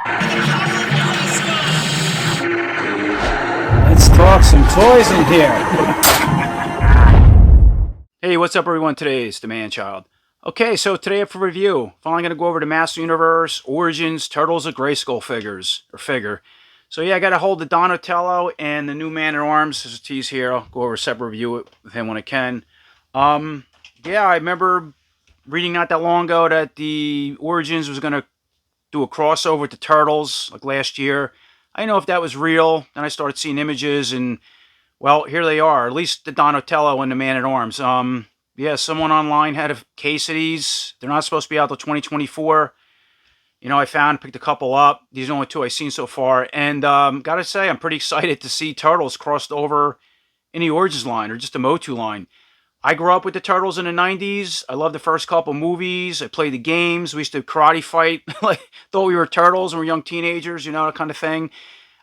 Let's talk some toys in here. Hey, what's up everyone? Today is the Man Child. Okay, so today for review, finally going to go over the Master Universe, Origins, Turtles of Grayskull figure. So yeah, I got a hold of Donatello and the new Man-at-Arms. There's a tease here. I'll go over a separate review with him when I can. Yeah, I remember reading not that long ago that the Origins was going to do a crossover with the Turtles, like last year. I didn't know if that was real. Then I started seeing images and well, here they are. At least the Donatello and the Man at Arms. Yeah, someone online had a case of these. They're not supposed to be out till 2024. You know, I picked a couple up. These are the only two I've seen so far. And gotta say, I'm pretty excited to see Turtles crossed over in the Origins line or just the Motu line. I grew up with the Turtles in the 90s. I loved the first couple movies. I played the games. We used to karate fight like though we were turtles and we were young teenagers, you know, that kind of thing.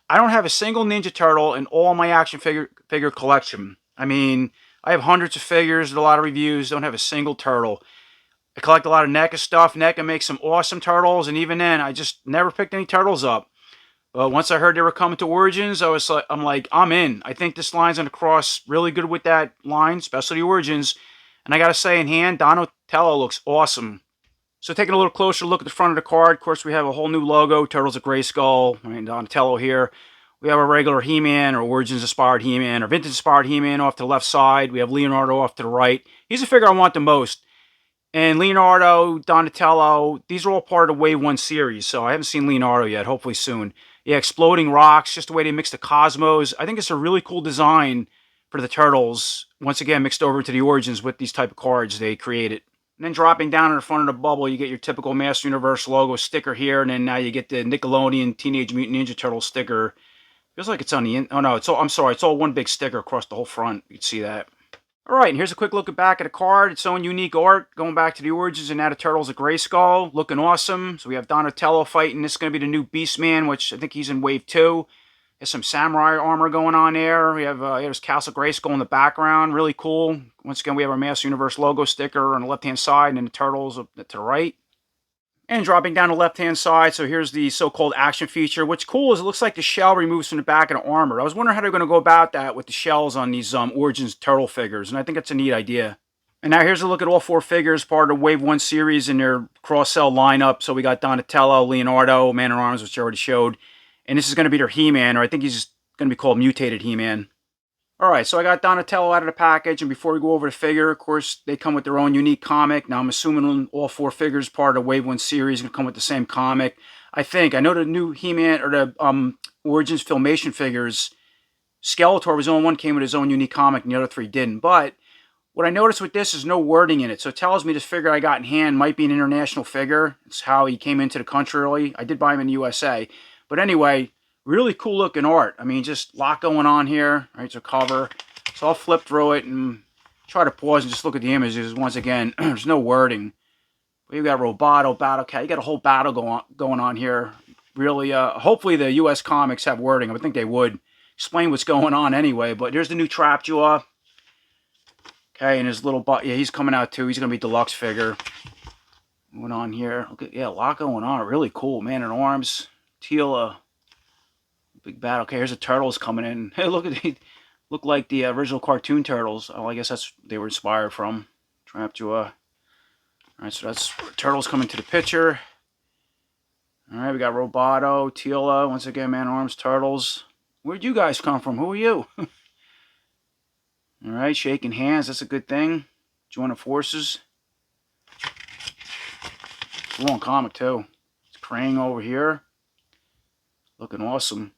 I don't have a single Ninja Turtle in all my action figure collection. I mean, I have hundreds of figures, a lot of reviews, don't have a single turtle. I collect a lot of NECA stuff. NECA makes some awesome turtles, and even then, I just never picked any turtles up. But once I heard they were coming to Origins, I'm in. I think this line's gonna cross really good with that line, especially Origins. And I gotta say, in hand, Donatello looks awesome. So taking a little closer look at the front of the card, of course we have a whole new logo, Turtles of Grayskull, I mean Donatello here. We have a regular He-Man or Origins-inspired He-Man or Vintage-inspired He-Man off to the left side. We have Leonardo off to the right. He's the figure I want the most. And Leonardo, Donatello, these are all part of the Wave 1 series, so I haven't seen Leonardo yet, hopefully soon. Yeah, exploding rocks, just the way they mix the cosmos. I think it's a really cool design for the Turtles, once again mixed over to the Origins with these type of cards they created. And then dropping down in the front of the bubble, you get your typical Master Universe logo sticker here, and then now you get the Nickelodeon Teenage Mutant Ninja Turtle sticker. Feels like it's on the oh no, I'm sorry, it's all one big sticker across the whole front. You can see that. Alright, and here's a quick look at back at the card. Its own unique art, going back to the Origins and now the Turtles of Grayskull. Looking awesome. So we have Donatello fighting. This is going to be the new Beastman, which I think he's in Wave 2. There's some samurai armor going on there. We have there's Castle Grayskull in the background. Really cool. Once again, we have our Master Universe logo sticker on the left-hand side and then the Turtles to the right. And dropping down the left-hand side, so here's the so-called action feature. What's cool is it looks like the shell removes from the back of the armor. I was wondering how they're going to go about that with the shells on these Origins Turtle figures, and I think that's a neat idea. And now here's a look at all four figures, part of Wave 1 series in their cross-sell lineup. So we got Donatello, Leonardo, Man-at-Arms, which I already showed. And this is going to be their He-Man, or I think he's going to be called Mutated He-Man. Alright, so I got Donatello out of the package, and before we go over the figure, of course, they come with their own unique comic. Now, I'm assuming all four figures, part of the Wave 1 series, are going to come with the same comic. I think. I know the new He-Man, or the Origins Filmation figures, Skeletor was the only one came with his own unique comic, and the other three didn't. But what I noticed with this is no wording in it, so it tells me this figure I got in hand might be an international figure. It's how he came into the country early. I did buy him in the USA. But anyway, really cool looking art. I mean, just a lot going on here. Right, it's a cover. So I'll flip through it and try to pause and just look at the images. Once again, there's no wording. But you got Roboto, Battle Cat. You got a whole battle going on here. Really, hopefully the U.S. comics have wording. I would think they would explain what's going on anyway. But there's the new Trapjaw. Okay, and his little butt. Yeah, he's coming out too. He's going to be deluxe figure. Moving on here. Okay, yeah, a lot going on. Really cool. Man-at-Arms. Teela. Big battle. Okay, here's the Turtles coming in. Hey, look at look like the original cartoon Turtles. Oh, I guess that's they were inspired from. Trapjaw. Alright, so that's Turtles coming to the picture. Alright, we got Roboto, Teela, once again, Man-at-Arms, Turtles. Where'd you guys come from? Who are you? Alright, shaking hands, that's a good thing. Joining forces. It's a long comic, too. It's Krang over here. Looking awesome.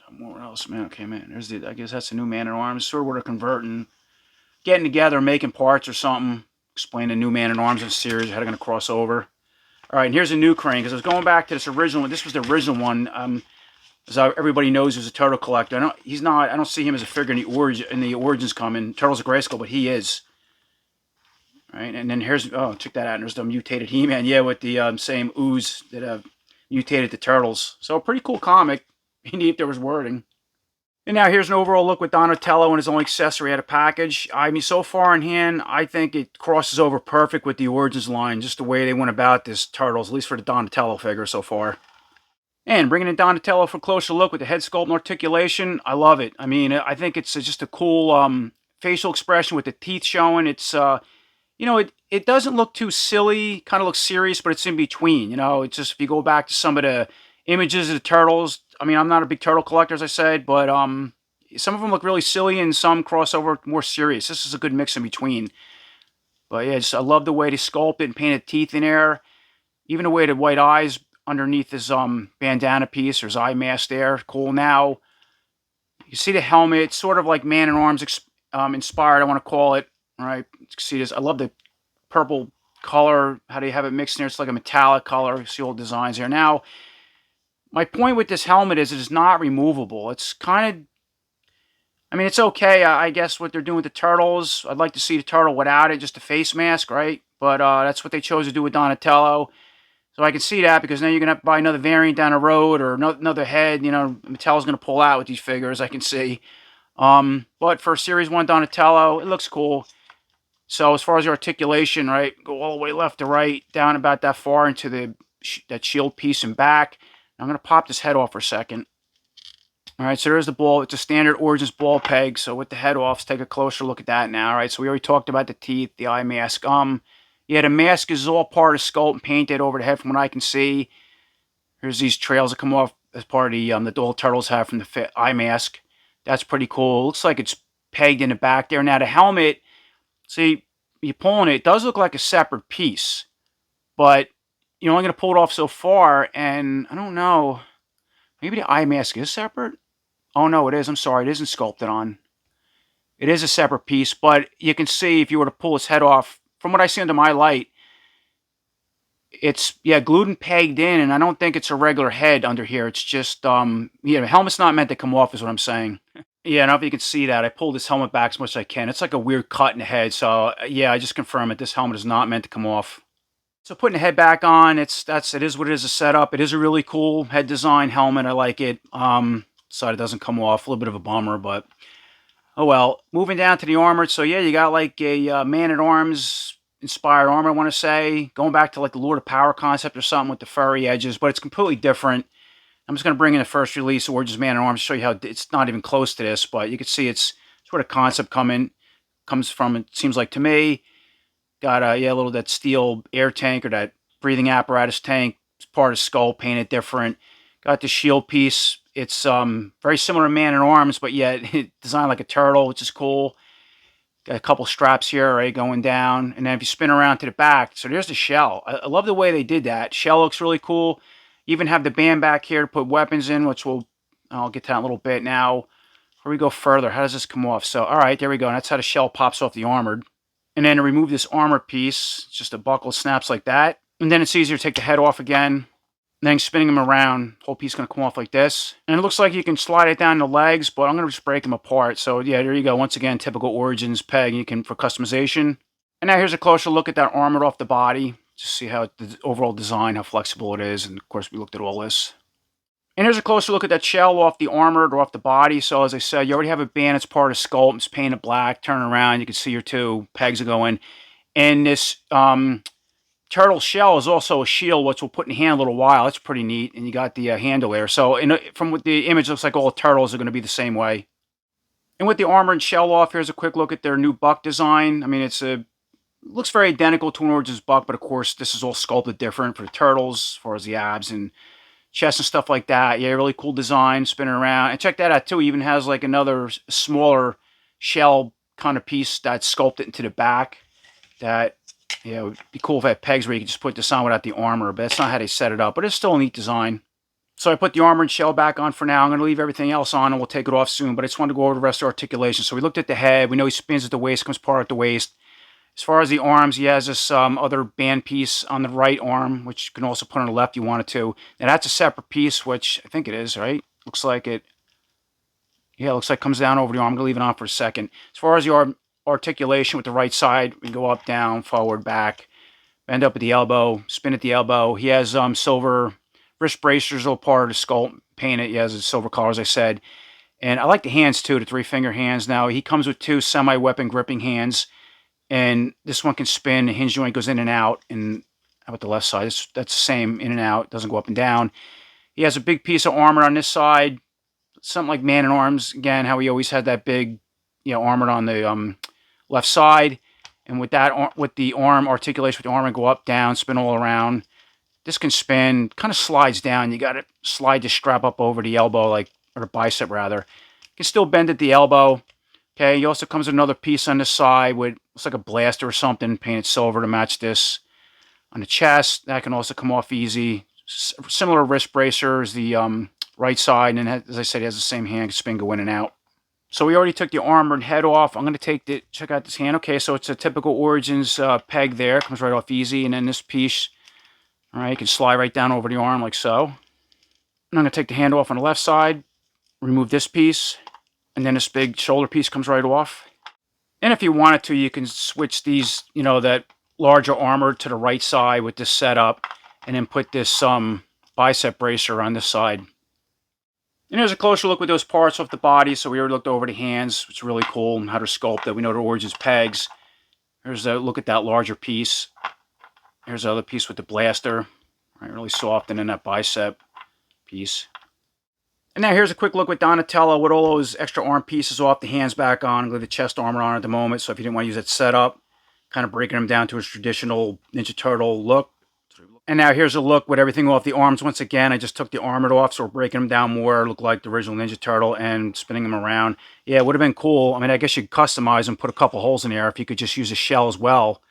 More else, man. Okay, man. There's the. I guess that's a new Man-at-Arms. Sort of what they're converting, getting together, making parts or something. Explain the new Man-at-Arms in the series. How they're gonna cross over. All right, and here's a new Krang because I was going back to this original one. This was the original one. As everybody knows, he's a turtle collector. He's not. I don't see him as a figure in the Origins coming. Turtles of Grayskull, but he is. All right, and then here's check that out. And there's the mutated He-Man. Yeah, with the same ooze that mutated the turtles. So a pretty cool comic. Neat if there was wording. And now here's an overall look with Donatello and his only accessory out of package. I mean, so far in hand, I think it crosses over perfect with the Origins line, just the way they went about this Turtles, at least for the Donatello figure so far. And bringing in Donatello for a closer look with the head sculpt and articulation, I love it. I mean, I think it's just a cool facial expression with the teeth showing. It's, you know, it doesn't look too silly, kind of looks serious, but it's in between. You know, it's just, if you go back to some of the images of the Turtles, I mean, I'm not a big turtle collector, as I said, but some of them look really silly and some crossover more serious. This is a good mix in between. But yeah, I love the way they sculpt it and painted teeth in there. Even the way the white eyes underneath his bandana piece or his eye mask there. Cool. Now, you see the helmet. It's sort of like Man-at-Arms inspired, I want to call it. All right. You can see this. I love the purple color. How do you have it mixed in there? It's like a metallic color. You see all the designs here. Now, my point with this helmet is it is not removable. It's kind of, I mean, it's okay, I guess, what they're doing with the Turtles. I'd like to see the Turtle without it, just a face mask, right? But that's what they chose to do with Donatello. So I can see that, because now you're going to have to buy another variant down the road, or another head. You know, Mattel's going to pull out with these figures, I can see. But for Series 1 Donatello, it looks cool. So as far as the articulation, right, go all the way left to right, down about that far into that shield piece and back. I'm going to pop this head off for a second. All right, so there's the ball. It's a standard Origins ball peg. So with the head off, let's take a closer look at that now. All right, so we already talked about the teeth, the eye mask. Yeah, the mask is all part of sculpt and painted over the head from what I can see. Here's these trails that come off as part of the all Turtles have from the eye mask. That's pretty cool. Looks like it's pegged in the back there. Now the helmet, see, you're pulling it. It does look like a separate piece, but you're only going to pull it off so far, and I don't know. Maybe the eye mask is separate? Oh, no, it is. I'm sorry. It isn't sculpted on. It is a separate piece, but you can see if you were to pull his head off, from what I see under my light, it's, yeah, glued and pegged in, and I don't think it's a regular head under here. It's just, yeah, the helmet's not meant to come off is what I'm saying. Yeah, I don't know if you can see that. I pulled this helmet back as much as I can. It's like a weird cut in the head, so yeah, I just confirm it. This helmet is not meant to come off. So putting the head back on, it is what it is, a setup. It is a really cool head design helmet. I like it. So it doesn't come off. A little bit of a bummer, but oh well. Moving down to the armor. So yeah, you got like a Man-at-Arms inspired armor, I want to say. Going back to like the Lord of Power concept or something with the furry edges, but it's completely different. I'm just going to bring in the first release, Origins Man-at-Arms, show you how it's not even close to this, but you can see it's sort of concept comes from, it seems like to me. Got yeah, a little that steel air tank or that breathing apparatus tank. It's part of skull, painted different. Got the shield piece. It's very similar to Man-at-Arms, but yet designed like a turtle, which is cool. Got a couple straps here, right, going down. And then if you spin around to the back, so there's the shell. I love the way they did that. Shell looks really cool. You even have the band back here to put weapons in, which I'll get to that in a little bit. Now, before we go further, how does this come off? So, all right, there we go. And that's how the shell pops off the armored. And then to remove this armor piece, just a buckle snaps like that. And then it's easier to take the head off again. And then spinning them around, whole piece is going to come off like this. And it looks like you can slide it down the legs, but I'm going to just break them apart. So yeah, there you go. Once again, typical Origins peg you can for customization. And now here's a closer look at that armored off the body. Just see how the overall design, how flexible it is. And of course, we looked at all this. And here's a closer look at that shell off the armored or off the body. So as I said, you already have a band. It's part of sculpt. It's painted black. Turn around. You can see your two pegs are going. And this turtle shell is also a shield, which we'll put in the hand a little while. That's pretty neat. And you got the handle there. So from what the image looks like, all the turtles are going to be the same way. And with the armor and shell off, here's a quick look at their new buck design. I mean, it looks very identical to an Origins buck, but of course, this is all sculpted different for the turtles, as far as the abs and chest and stuff like that. Yeah, really cool design, spinning around. And check that out, too. It even has like another smaller shell kind of piece that's sculpted into the back. That, yeah, it would be cool if I had pegs where you could just put this on without the armor, but that's not how they set it up. But it's still a neat design. So I put the armor and shell back on for now. I'm going to leave everything else on, and we'll take it off soon. But I just wanted to go over the rest of the articulation. So we looked at the head. We know he spins at the waist, comes part at the waist. As far as the arms, he has this other band piece on the right arm, which you can also put on the left if you wanted to. Now that's a separate piece, which I think it is, right? Looks like it. Yeah, it looks like it comes down over the arm. I'm going to leave it on for a second. As far as the articulation with the right side, we can go up, down, forward, back, bend up at the elbow, spin at the elbow. He has silver wrist bracers, all part of the sculpt, painted. He has a silver color, as I said. And I like the hands too, the 3-finger hands. Now, he comes with 2 semi-weapon gripping hands. And this one can spin. The hinge joint goes in and out. And how about the left side? That's the same, in and out. Doesn't go up and down. He has a big piece of armor on this side. Something like Man-at-Arms. Again, how he always had that big, armor on the left side. And with that, with the arm articulation, with the armor go up, down, spin all around. This can spin, kind of slides down. You got to slide the strap up over the elbow, or the bicep rather. You can still bend at the elbow. Okay, he also comes with another piece on the side with, looks like a blaster or something, painted silver to match this. On the chest, that can also come off easy. Similar wrist bracer as the right side, and as I said, it has the same hand, spin, go in and out. So we already took the armored head off. I'm going to check out this hand. Okay, so it's a typical Origins peg there. Comes right off easy, and then this piece, all right, you can slide right down over the arm like so. And I'm going to take the hand off on the left side, remove this piece, and then this big shoulder piece comes right off. And if you wanted to, you can switch these, that larger armor to the right side with this setup, and then put this bicep bracer on this side. And here's a closer look with those parts off the body. So we already looked over the hands, which is really cool, and how to sculpt that. We know the Origins pegs. Here's a look at that larger piece. Here's the other piece with the blaster. Right, really soft, and then that bicep piece. And now here's a quick look with Donatello with all those extra arm pieces off, the hands back on, with the chest armor on at the moment. So if you didn't want to use that setup, kind of breaking them down to his traditional Ninja Turtle look. And now here's a look with everything off the arms. Once again, I just took the armored off, so we're breaking them down more, look like the original Ninja Turtle, and spinning them around. Yeah, it would have been cool. I mean, I guess you could customize and put a couple holes in there if you could just use a shell as well.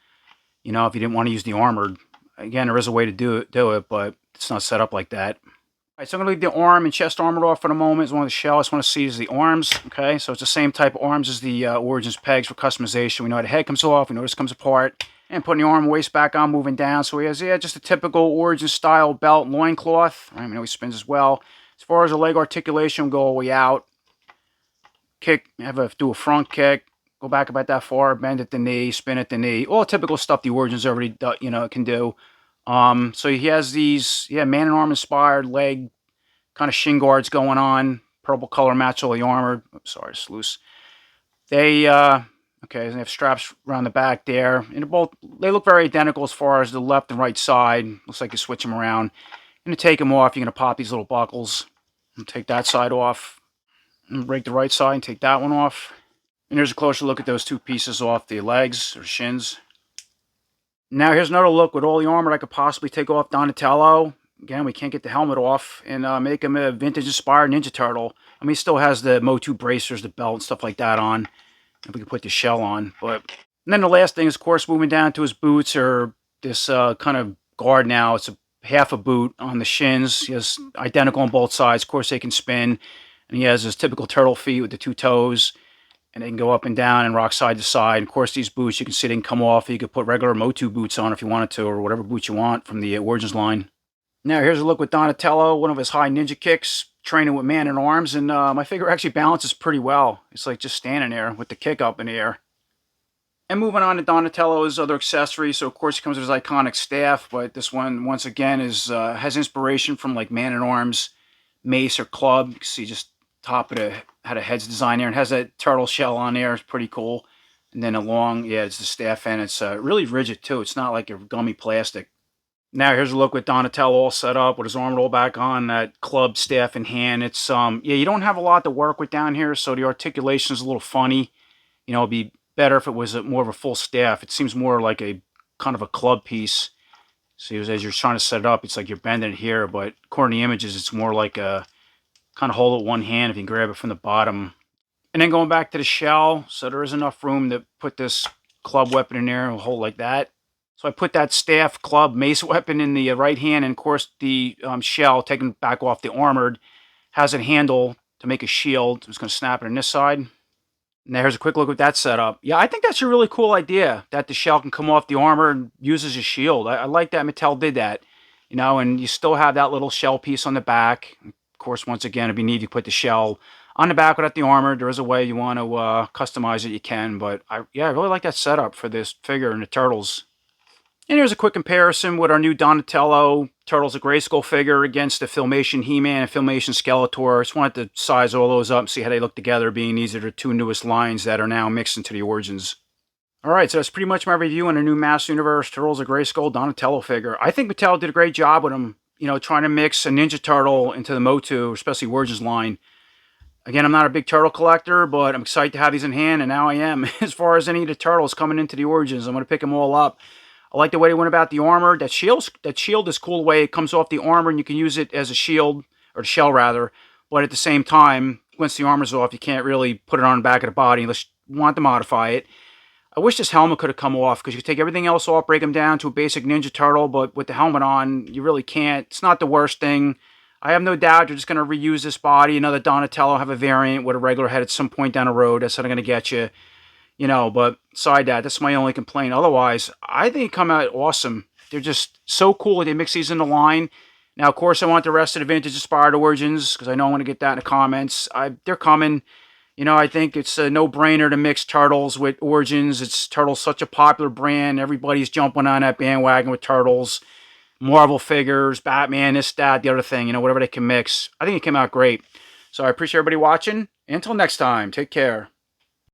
If you didn't want to use the armored. Again, there is a way to do it, but it's not set up like that. All right, so I'm going to leave the arm and chest armored off for the moment. It's one of the shell. I just want to see is the arms. Okay, so it's the same type of arms as the Origins pegs for customization. We know how the head comes off. We know this comes apart. And putting the arm and waist back on, moving down. So he has, just a typical Origin style belt and loincloth. I know he spins as well. As far as the leg articulation, go all the way out. Kick, do a front kick. Go back about that far, bend at the knee, spin at the knee. All typical stuff the Origins already, can do. So he has these, Man-at-Arm inspired leg kind of shin guards going on. Purple color match all the armor. Oops, sorry, it's loose. They have straps around the back there. And they look very identical as far as the left and right side. Looks like you switch them around. You're going to take them off. You're going to pop these little buckles. And take that side off. And break the right side and take that one off. And here's a closer look at those 2 pieces off the legs or shins. Now here's another look with all the armor I could possibly take off Donatello. Again, we can't get the helmet off and make him a vintage-inspired Ninja Turtle. I mean, he still has the Motu bracers, the belt, and stuff like that on. If we can put the shell on. And then the last thing is, of course, moving down to his boots, or this kind of guard now. It's a half a boot on the shins. He has identical on both sides. Of course, they can spin. And he has his typical turtle feet with the 2 toes. And they can go up and down and rock side to side. And of course, these boots, you can see they can come off. You could put regular Motu boots on if you wanted to, or whatever boots you want from the Origins line. Now, here's a look with Donatello, one of his high ninja kicks, training with Man-at-Arms. And my figure actually balances pretty well. It's like just standing there with the kick up in the air. And moving on to Donatello's other accessories. So, of course, he comes with his iconic staff. But this one, once again, has inspiration from like Man-at-Arms, mace, or club. You can see just top of had a head's design there, and has that turtle shell on there. It's pretty cool. And then it's the staff end. It's really rigid too. It's not like a gummy plastic. Now here's a look with Donatello all set up with his arm roll back on, that club staff in hand. It's you don't have a lot to work with down here, so the articulation is a little funny. It'd be better if it was more of a full staff. It seems more like a kind of a club piece. So as you're trying to set it up, it's like you're bending it here, but according to the images, it's more like a kind of hold it with one hand if you can grab it from the bottom. And then going back to the shell, so there is enough room to put this club weapon in there and hold like that. So I put that staff, club, mace weapon in the right hand, and of course the shell, taken back off the armored, has a handle to make a shield. I'm just going to snap it on this side. Now here's a quick look at that setup. Yeah, I think that's a really cool idea, that the shell can come off the armor and use as a shield. I like that Mattel did that. And you still have that little shell piece on the back. Of course, once again, if you need to put the shell on the back without the armor, there is a way you want to customize it, you can. But I really like that setup for this figure and the Turtles. And here's a quick comparison with our new Donatello Turtles of Grayskull figure against the Filmation He-Man and Filmation Skeletor. I just wanted to size all those up and see how they look together, being these are the two newest lines that are now mixed into the Origins. Alright, so that's pretty much my review on the new Master Universe Turtles of Grayskull Donatello figure. I think Mattel did a great job with them, you know, trying to mix a Ninja Turtle into the Motu, especially Origins line. Again, I'm not a big turtle collector, but I'm excited to have these in hand, and now I am. As far as any of the turtles coming into the Origins, I'm going to pick them all up. I like the way they went about the armor. That shield is cool the way it comes off the armor, and you can use it as a shield, or the shell rather. But at the same time, once the armor's off, you can't really put it on the back of the body unless you want to modify it. I wish this helmet could have come off, because you could take everything else off, break them down to a basic Ninja Turtle, but with the helmet on, you really can't. It's not the worst thing. I have no doubt you're just going to reuse this body. Another Donatello have a variant with a regular head at some point down the road. That's not going to get you. You know, but aside that, that's my only complaint. Otherwise, I think they come out awesome. They're just so cool. They mix these in the line. Now, of course, I want the rest of the vintage inspired Origins, because I know I'm going to get that in the comments. They're coming. You know, I think it's a no-brainer to mix Turtles with Origins. Turtles such a popular brand. Everybody's jumping on that bandwagon with Turtles. Marvel figures, Batman, this, that, the other thing, you know, whatever they can mix. I think it came out great. So I appreciate everybody watching. Until next time, take care.